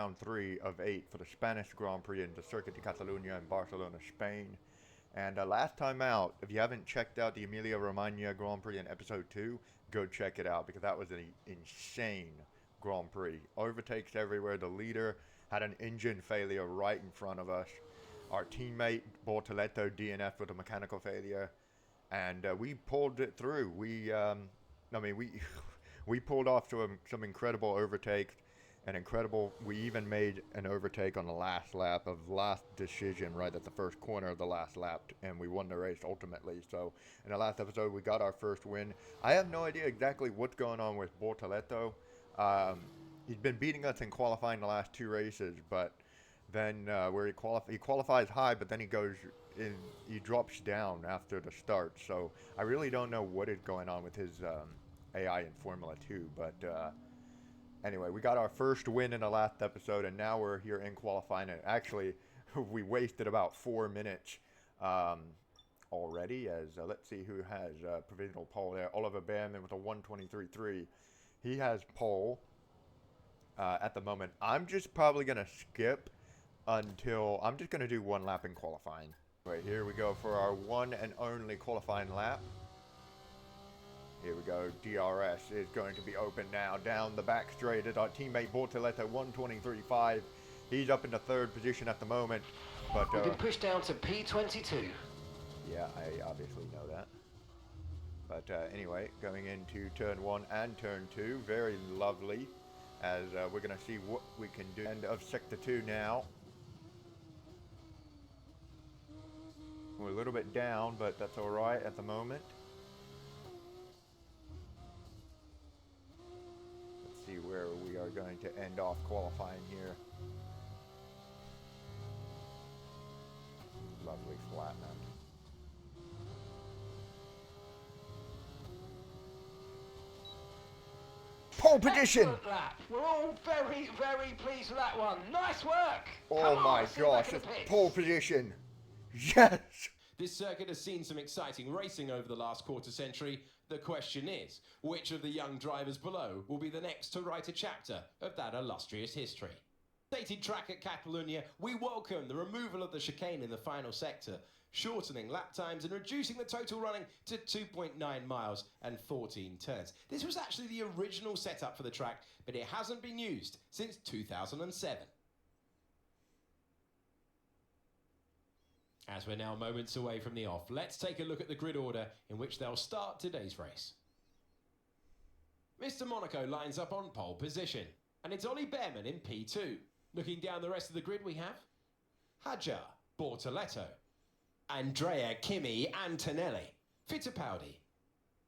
round 3 of 8 for the Spanish Grand Prix in the Circuit de Catalunya in Barcelona, Spain. And last time out, if you haven't checked out the Emilia-Romagna Grand Prix in episode 2, go check it out because that was an insane Grand Prix. Overtakes everywhere. The leader had an engine failure right in front of us. Our teammate Bortoleto DNF with a mechanical failure, and we pulled it through. We pulled off some incredible overtakes. We even made an overtake on the last lap of last decision right at the first corner of the last lap, and we won the race ultimately. So in the last episode, we got our first win. I have no idea exactly what's going on with Bortoleto. He's been beating us in qualifying the last 2 races, but then where he qualifies high, but then he drops down after the start. So I really don't know what is going on with his AI in Formula 2, but anyway, we got our first win in the last episode, and now we're here in qualifying. And actually, we wasted about 4 minutes already. As let's see who has provisional pole there. Oliver Behrman with a 1:23.3. He has pole at the moment. I'm just probably gonna skip until I'm just gonna do 1 lap in qualifying. Right, here we go for our one and only qualifying lap. Here we go. DRS is going to be open now. Down the back straight is our teammate Bortoleto, 1:23.5. He's up in the 3rd position at the moment. But we've been pushed down to P22. Yeah, I obviously know that. But anyway, going into turn 1 and turn 2. Very lovely. As we're going to see what we can do. End of sector 2 now. We're a little bit down, but that's all right at the moment. See where we are going to end off qualifying here. Lovely flatland. Pole position! Excellent lap. We're all very, very pleased with that one. Nice work! Oh my gosh, it's pole position. Yes! This circuit has seen some exciting racing over the last quarter century. The question is, which of the young drivers below will be the next to write a chapter of that illustrious history? Dated track at Catalunya, we welcome the removal of the chicane in the final sector, shortening lap times and reducing the total running to 2.9 miles and 14 turns. This was actually the original setup for the track, but it hasn't been used since 2007. As we're now moments away from the off, let's take a look at the grid order in which they'll start today's race. Mr. Monaco lines up on pole position, and it's Ollie Behrman in P2. Looking down the rest of the grid, we have Hadjar, Bortoleto, Andrea Kimi Antonelli, Fittipaldi,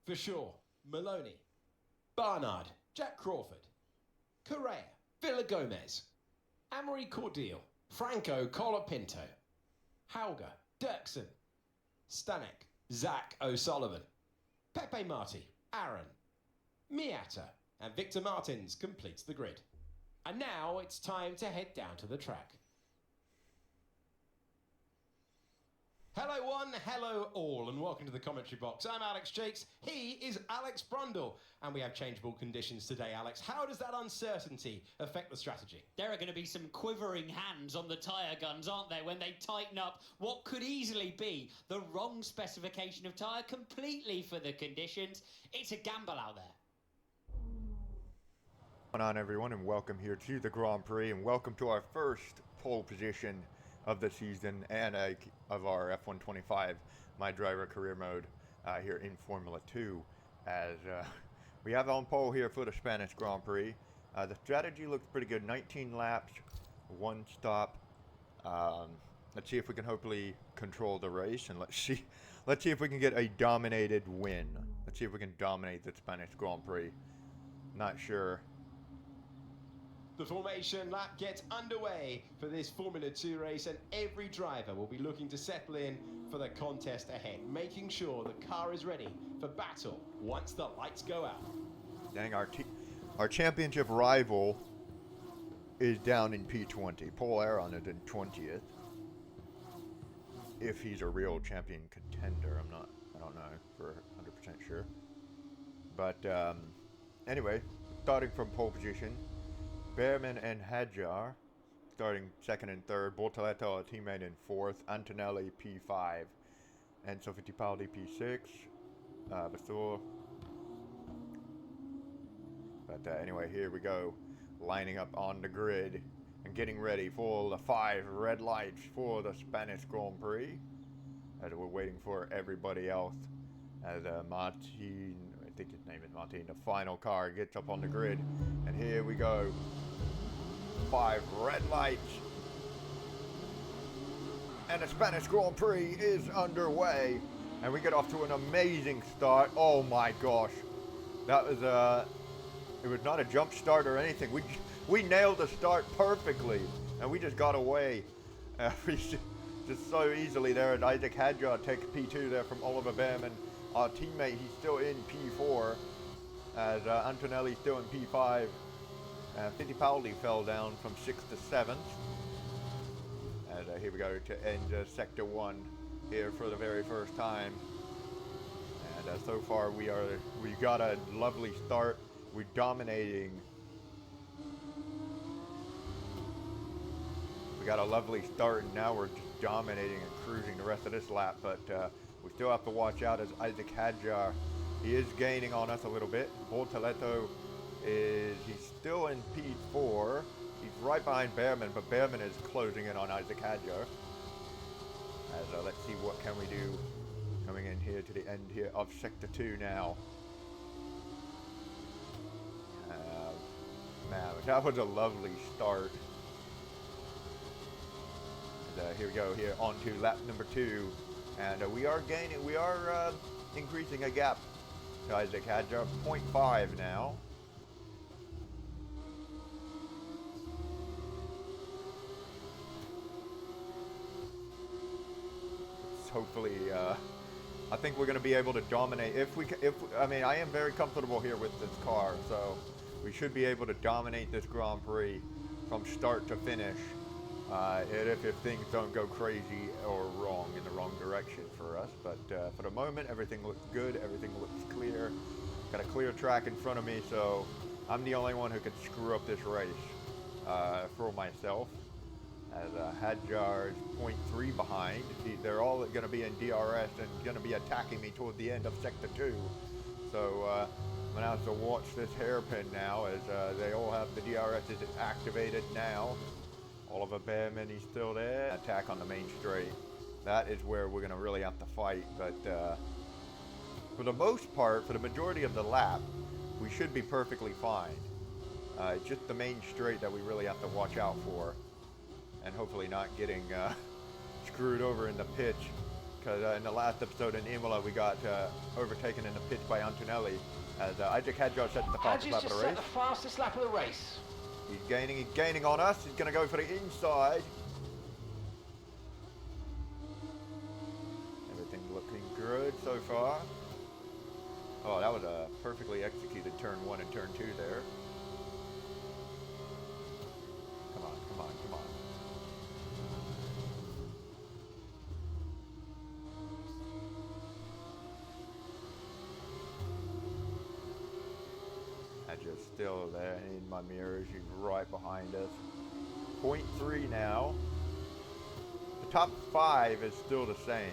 Verschoor, Maloney, Barnard, Jack Crawford, Correa, Villa Gomez, Amory Cordial, Franco Colapinto, Hauger, Dirksen, Stanek, Zach O'Sullivan, Pepe Marti, Aaron, Miata, and Victor Martins completes the grid. And now it's time to head down to the track. Hello one, hello all, and welcome to the commentary box. I'm Alex Jakes, he is Alex Brundle, and we have changeable conditions today. Alex, how does that uncertainty affect the strategy? There are going to be some quivering hands on the tyre guns, aren't there, when they tighten up what could easily be the wrong specification of tyre completely for the conditions. It's a gamble out there. What's going on, everyone, and welcome here to the Grand Prix, and welcome to our first pole position of the season and of our F125 My Driver Career Mode here in Formula 2, as we have on pole here for the Spanish Grand Prix. The strategy looks pretty good. 19 laps, 1 stop. Let's see if we can hopefully control the race, and let's see if we can get a dominated win. Let's see if we can dominate the Spanish Grand Prix. Not sure. The formation lap gets underway for this Formula 2 race, and every driver will be looking to settle in for the contest ahead, making sure the car is ready for battle once the lights go out. Dang, our championship rival is down in P20. Paul Aron is in 20th. If he's a real champion contender, I don't know for 100% sure. But anyway, starting from pole position, Behrman and Hadjar starting second and third. Bortoletto, a teammate, in fourth. Antonelli, P5. Enzo Fittipaldi, P6. Basur. But anyway, here we go. Lining up on the grid and getting ready for the 5 red lights for the Spanish Grand Prix. As we're waiting for everybody else. As Martin, I think his name is Martin, the final car gets up on the grid. And here we go. 5 red lights. And the Spanish Grand Prix is underway. And we get off to an amazing start. Oh my gosh. That was it was not a jump start or anything. We nailed the start perfectly. And we just got away. Just so easily there. And Isaac Hadjar takes P2 there from Oliver Behrman. Our teammate, he's still in P4. As Antonelli's still in P5. Fittipaldi fell down from 6th to 7th. And here we go to end Sector 1 here for the very first time. And so far we got a lovely start. We're dominating. We got a lovely start, and now we're just dominating and cruising the rest of this lap. But we still have to watch out as Isaac Hadjar, he is gaining on us a little bit. Bortoletto he's still in P4. He's right behind Behrman, but Behrman is closing in on Isaac Hadjar. As let's see what can we do coming in here to the end here of Sector 2 now. Man, that was a lovely start. And, here we go here on to lap number 2. And we are increasing a gap to Isaac Hadjar, 0.5 now. Hopefully, I think we're going to be able to dominate. I mean, I am very comfortable here with this car, so we should be able to dominate this Grand Prix from start to finish. If things don't go crazy or wrong in the wrong direction for us. But for the moment, everything looks good. Everything looks clear. Got a clear track in front of me, so I'm the only one who can screw up this race for myself. As Hadjar is 0.3 behind. They're all going to be in DRS and going to be attacking me toward the end of Sector 2. So I'm going to have to watch this hairpin now as they all have the DRS is activated now. Oliver Behrman, he's still there. Attack on the main straight. That is where we're going to really have to fight. But for the most part, for the majority of the lap, we should be perfectly fine. It's just the main straight that we really have to watch out for. And hopefully not getting screwed over in the pitch. Because in the last episode in Imola, we got overtaken in the pitch by Antonelli. As Isaac Hadjar sets the fastest lap of the race. Set the fastest lap of the race. He's gaining on us. He's going to go for the inside. Everything looking good so far. Oh, that was a perfectly executed turn 1 and turn 2 there. Come on, come on, come on. Just still there in my mirrors. She's right behind us. 0.3 now. The top 5 is still the same.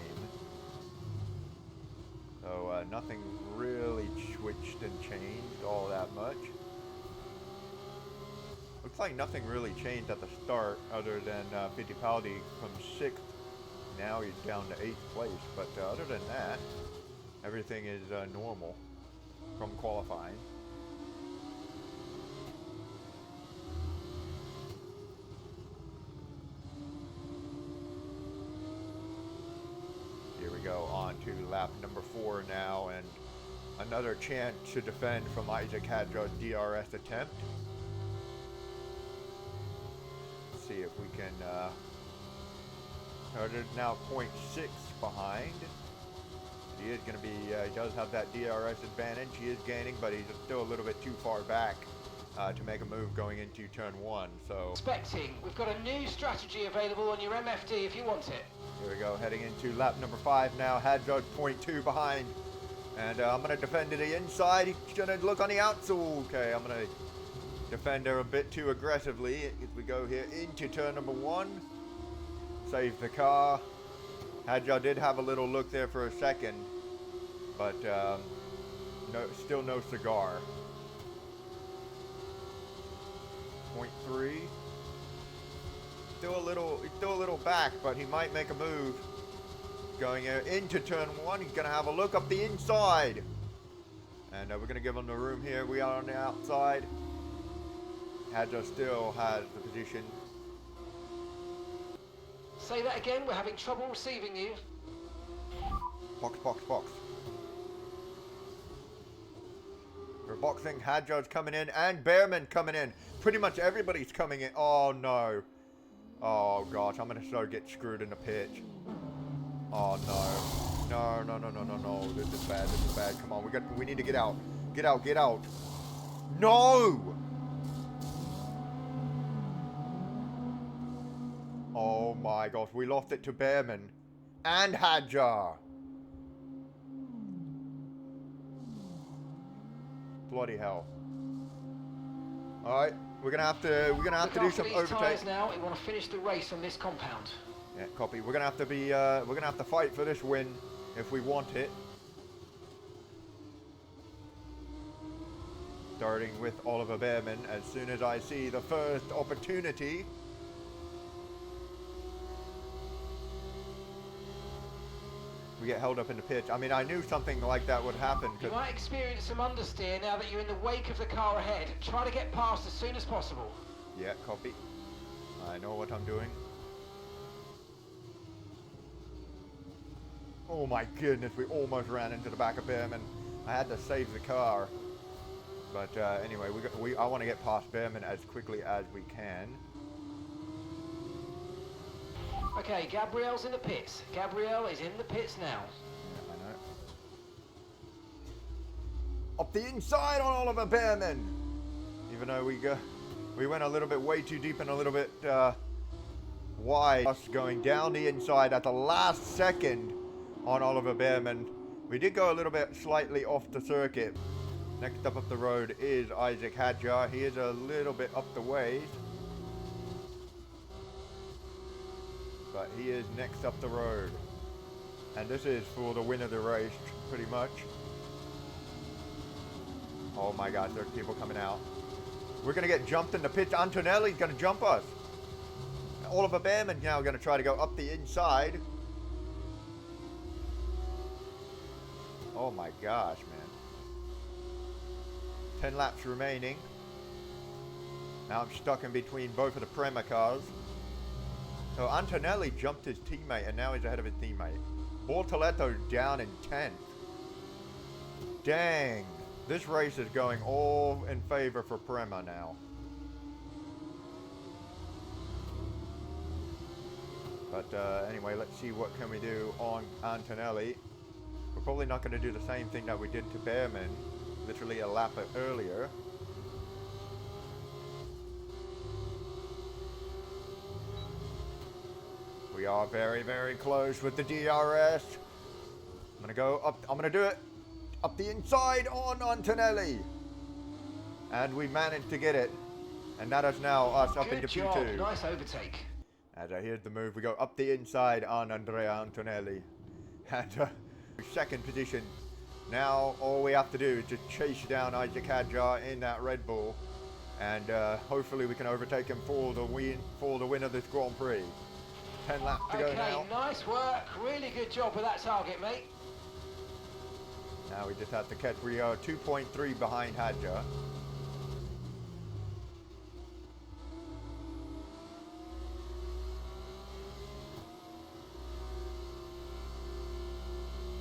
So nothing really switched and changed all that much. Looks like nothing really changed at the start other than Fittipaldi from 6th. Now he's down to 8th place. But other than that, everything is normal from qualifying. Go on to lap number 4 now, and another chance to defend from Isaac Hadjar's DRS attempt. Let's see if we can they're now 0.6 behind. He is going to be he does have that DRS advantage. He is gaining, but he's still a little bit too far back to make a move going into turn 1. So Expecting, we've got a new strategy available on your MFD if you want it. Here we go, heading into lap number 5 now. Hadjar 0.2 behind. And I'm going to defend to the inside. He's going to look on the outside. Okay, I'm going to Defender a bit too aggressively as we go here into turn number 1. Save the car. Hadjar did have a little look there for a second, but still no cigar. 0.3. Still a little back, but he might make a move. Going into turn 1, he's gonna have a look up the inside, and we're gonna give him the room here. We are on the outside. Hadjar still has the position. Say that again, we're having trouble receiving you. Box, box, box. We're boxing. Hadjar's coming in and Bearman coming in. Pretty much everybody's coming in. Oh no. Oh gosh, I'm gonna start getting screwed in the pitch. Oh no. No, no, no, no, no, no. This is bad, this is bad. Come on, we need to get out. Get out, get out. No! Oh my gosh, we lost it to Bearman and Hadjar. Bloody hell. Alright, we're gonna have to do some overtake. Now, we want to finish the race on this compound. Yeah, copy. We're gonna have to fight for this win if we want it. Starting with Oliver Bearman as soon as I see the first opportunity. We get held up in the pitch. I mean, I knew something like that would happen. You might experience some understeer now that you're in the wake of the car ahead. Try to get past as soon as possible. Yeah, copy. I know what I'm doing. Oh my goodness, we almost ran into the back of Bearman. I had to save the car. But anyway, I want to get past Bearman as quickly as we can. Okay, Gabrielle's in the pits. Gabrielle is in the pits now. Yeah, I know. Up the inside on Oliver Bearman. Even though we went a little bit way too deep and a little bit wide. Us going down the inside at the last second on Oliver Bearman. We did go a little bit slightly off the circuit. Next up the road is Isaac Hadjar. He is a little bit up the ways. But he is next up the road. And this is for the win of the race, pretty much. Oh my god, there's people coming out. We're going to get jumped in the pits. Antonelli's going to jump us. Oliver Bearman now going to try to go up the inside. Oh my gosh, man. 10 laps remaining. Now I'm stuck in between both of the Prema'S cars. So Antonelli jumped his teammate and now he's ahead of his teammate. Bortoletto down in 10th. Dang. This race is going all in favor for Prema now. But anyway, let's see what can we do on Antonelli. We're probably not going to do the same thing that we did to Bearman, literally a lap earlier. We are very, very close with the DRS. I'm gonna go up. I'm gonna do it up the inside on Antonelli, and we managed to get it. And that is now us up into P2. Nice overtake. And here's the move. We go up the inside on Andrea Antonelli, and second position. Now all we have to do is just chase down Isaac Hadjar in that Red Bull, and hopefully we can overtake him for the win of this Grand Prix. 10 laps to go now. Okay, nice work. Really good job with that target, mate. Now we just have to catch. We are 2.3 behind Hadjar.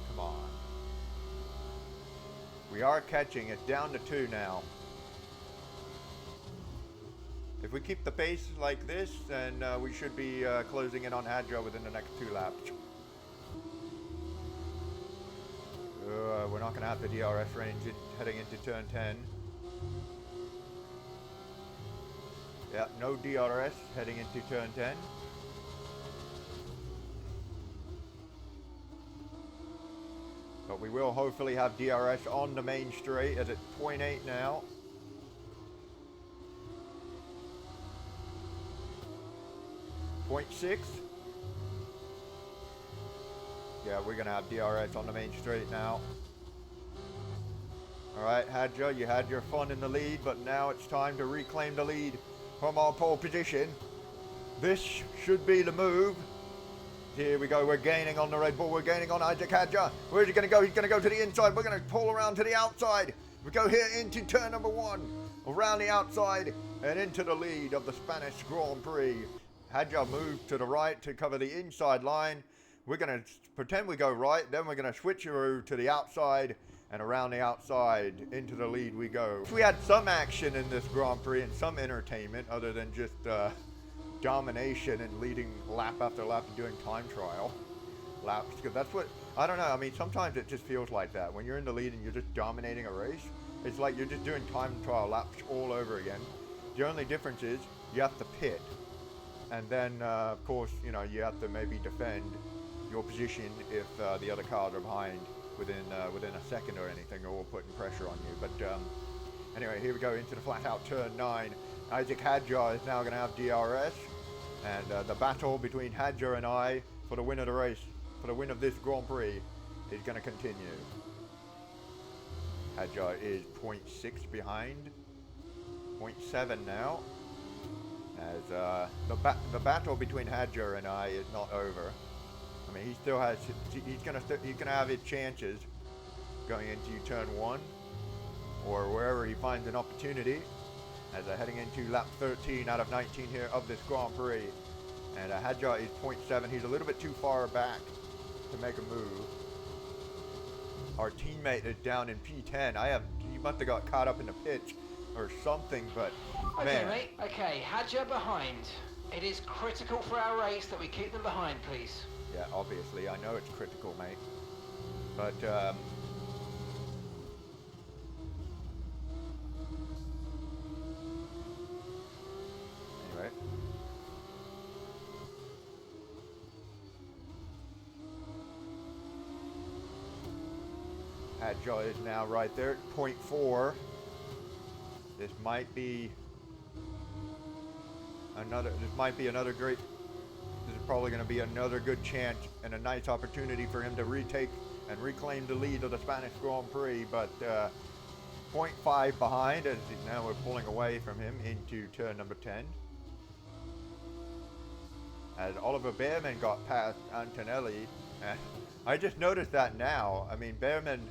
Come on. We are catching. It's down to 2 now. If we keep the pace like this, then we should be closing in on Hadjar within the next 2 laps. We're not going to have the DRS range heading into turn 10. Yeah, no DRS heading into turn 10. But we will hopefully have DRS on the main straight as it's 0.8 now. 0.6. Yeah, we're gonna have DRS on the main straight now. Alright, Hadjar, you had your fun in the lead, but now it's time to reclaim the lead from our pole position. This should be the move. Here we go, we're gaining on the Red Bull, we're gaining on Isaac Hadjar. Where's he gonna go? He's gonna go to the inside, we're gonna pull around to the outside. We go here into turn number 1, around the outside and into the lead of the Spanish Grand Prix. Hadjar moved to the right to cover the inside line. We're gonna pretend we go right, then we're gonna switch to the outside and around the outside into the lead we go. We had some action in this Grand Prix and some entertainment other than just domination and leading lap after lap and doing time trial laps, because that's what, I don't know, I mean sometimes it just feels like that. When you're in the lead and you're just dominating a race, it's like you're just doing time trial laps all over again. The only difference is you have to pit, and then of course, you know, you have to maybe defend your position if the other cars are behind within a second or anything, or putting pressure on you. But anyway, here we go into the flat out turn 9. Isaac Hadjar is now going to have DRS, and the battle between Hadjar and I for the win of the race, for the win of this Grand Prix, is going to continue. Hadjar is 0.6 behind, 0.7 now, as the battle between Hadjar and I is not over. I mean, he still has, he's gonna have his chances going into turn 1 or wherever he finds an opportunity, as they're heading into lap 13 out of 19 here of this Grand Prix. And Hadjar is 0.7. He's a little bit too far back to make a move. Our teammate is down in P10. He must have got caught up in the pitch or something, but okay, man. mate. Okay, Hadjar behind. It is critical for our race that we keep them behind, please. Yeah, obviously, I know it's critical, mate. But, anyway. Hadjar is now right there at 0.4. This might be another great, this is probably going to be another good chance and a nice opportunity for him to retake and reclaim the lead of the Spanish Grand Prix, but 0.5 behind, as now we're pulling away from him into turn number 10. As Oliver Behrman got past Antonelli, I just noticed that now. I mean, Behrman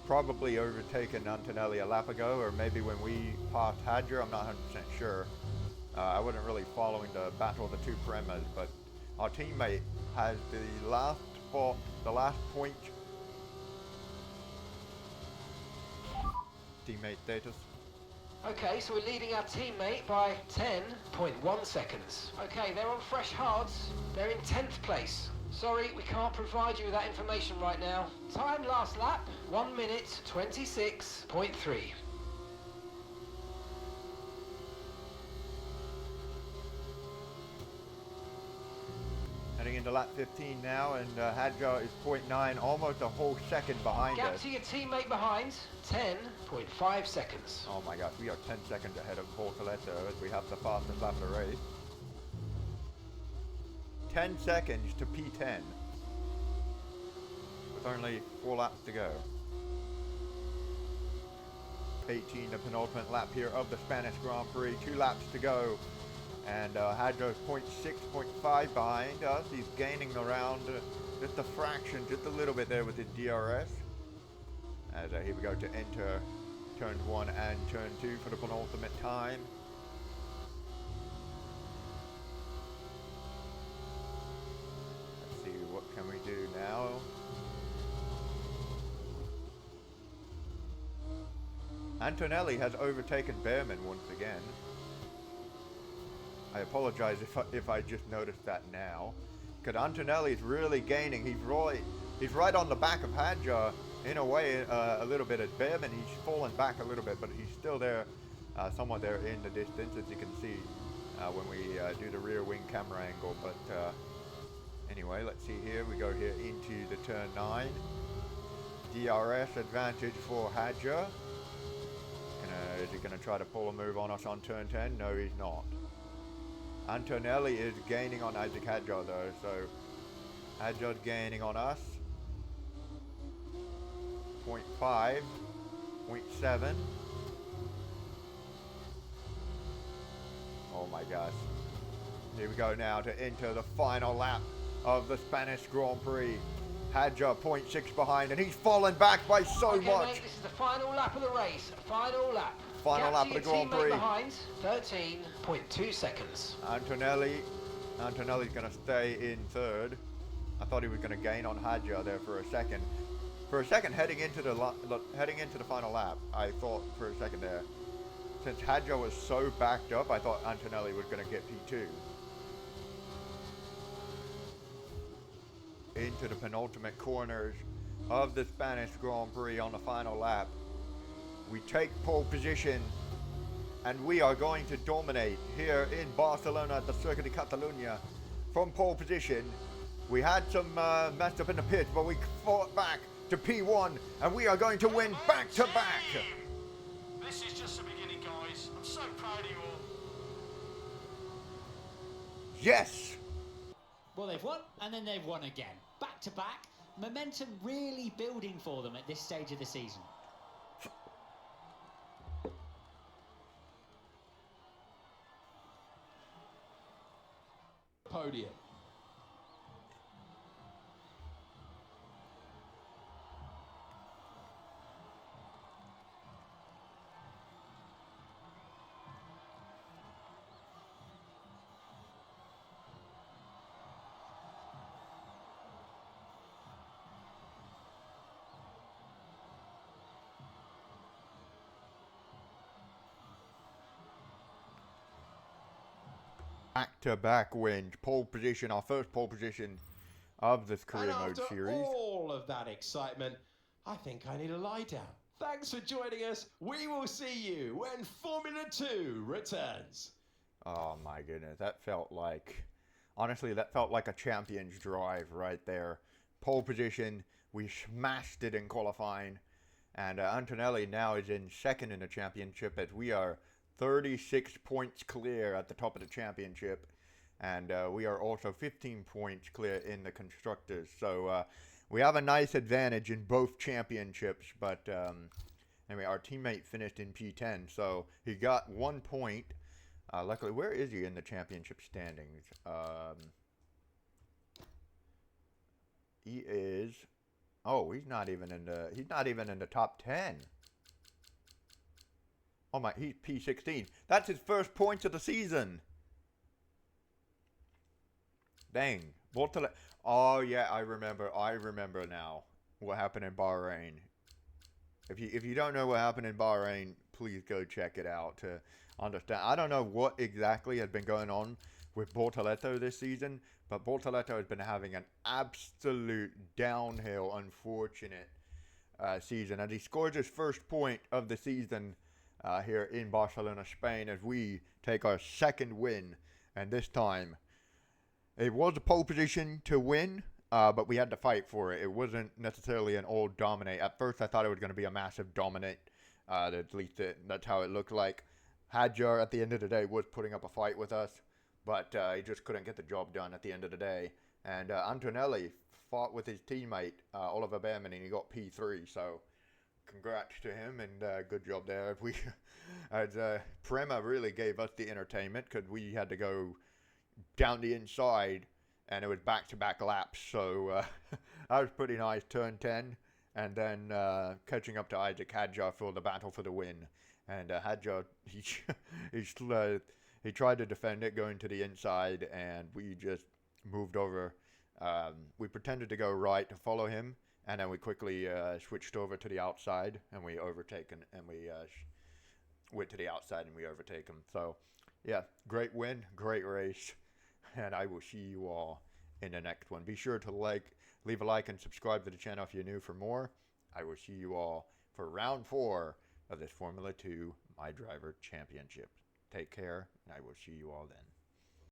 probably overtaken Antonelli a lap ago, or maybe when we passed Hadjar, I'm not 100% sure. I wasn't really following the battle of the two Prema'S, but our teammate has the last point. Teammate status. Okay, so we're leading our teammate by 10.1 seconds. Okay, they're on fresh hards. They're in 10th place. Sorry, we can't provide you with that information right now. Time last lap, 1 minute 26.3. Heading into lap 15 now, and Hadjar is 0.9, almost a whole second behind Gap us. to your teammate behind, 10.5 seconds. Oh my gosh, we are 10 seconds ahead of Bortoletto as we have the fastest lap of the race. 10 seconds to P10, with only 4 laps to go. 18, the penultimate lap here of the Spanish Grand Prix, 2 laps to go. And Hadjar's 0.6, 0.5 behind us. He's gaining around just a fraction, just a little bit there with his DRS. As here we go to enter turns 1 and turn 2 for the penultimate time. Let's see, what can we do now? Antonelli has overtaken Behrman once again. I apologize if I just noticed that now, because Antonelli's really gaining. He's right on the back of Hadjar in a way, a little bit at Behrman. He's fallen back a little bit, but he's still there, somewhat there in the distance, as you can see when we do the rear wing camera angle. But anyway, let's see here. We go here into the turn 9. DRS advantage for Hadjar. Is he going to try to pull a move on us on turn 10? No, he's not. Antonelli is gaining on Isaac Hadjar though, so Hadjar's gaining on us. 0.5, 0.7. Oh my gosh. Here we go now to enter the final lap of the Spanish Grand Prix. Hadjar 0.6 behind, and he's fallen back by so okay, much. Mate, this is the final lap of the race. Final lap. Final lap of the Grand Prix. Behind, 13.2 seconds. Antonelli's going to stay in third. I thought he was going to gain on Hadjar there for a second. For a second, heading into the final lap, I thought for a second there, since Hadjar was so backed up, I thought Antonelli was going to get P2. Into the penultimate corners of the Spanish Grand Prix on the final lap. We take pole position, and we are going to dominate here in Barcelona at the Circuit de Catalunya from pole position. We had some messed up in the pits, but we fought back to P1, and we are going to win back to back. This is just the beginning, guys. I'm so proud of you all. Yes! Well, they've won, and then they've won again. Back to back. Momentum really building for them at this stage of the season. Podium. Back-to-back wins, pole position, our first pole position of this career And mode after series. all of that excitement, I think I need a lie down. Thanks for joining us. We will see you when Formula 2 returns. Oh my goodness, that felt like, honestly, that felt like a champion's drive right there. Pole position, we smashed it in qualifying, and Antonelli now is in second in the championship as we are 36 points clear at the top of the championship, and we are also 15 points clear in the constructors. So we have a nice advantage in both championships, but anyway, our teammate finished in P10, so he got 1 point. Luckily, where is he in the championship standings? He is, oh, he's not even in the top 10. Oh my, he's P16. That's his first points of the season. Dang. Oh yeah, I remember now what happened in Bahrain. If you don't know what happened in Bahrain, please go check it out to understand. I don't know what exactly has been going on with Bortoleto this season, but Bortoleto has been having an absolute downhill, unfortunate season, as he scores his first point of the season here in Barcelona, Spain, as we take our second win. And this time, it was a pole position to win, but we had to fight for it. It wasn't necessarily an all dominate. At first, I thought it was going to be a massive dominate. At least that's how it looked like. Hadjar, at the end of the day, was putting up a fight with us, but he just couldn't get the job done at the end of the day. And Antonelli fought with his teammate, Oliver Behrman, and he got P3, so congrats to him, and good job there. Prema really gave us the entertainment, because we had to go down the inside, and it was back-to-back laps, so that was pretty nice. Turn 10, and then catching up to Isaac Hadjar for the battle for the win. And Hadjar, he tried to defend it going to the inside, and we just moved over. We pretended to go right to follow him, and then we quickly switched over to the outside, and we overtaken, and we went to the outside, and we overtake him. So, yeah, great win, great race, and I will see you all in the next one. Be sure to leave a like, and subscribe to the channel if you're new for more. I will see you all for round 4 of this Formula 2 My Driver Championship. Take care, and I will see you all then.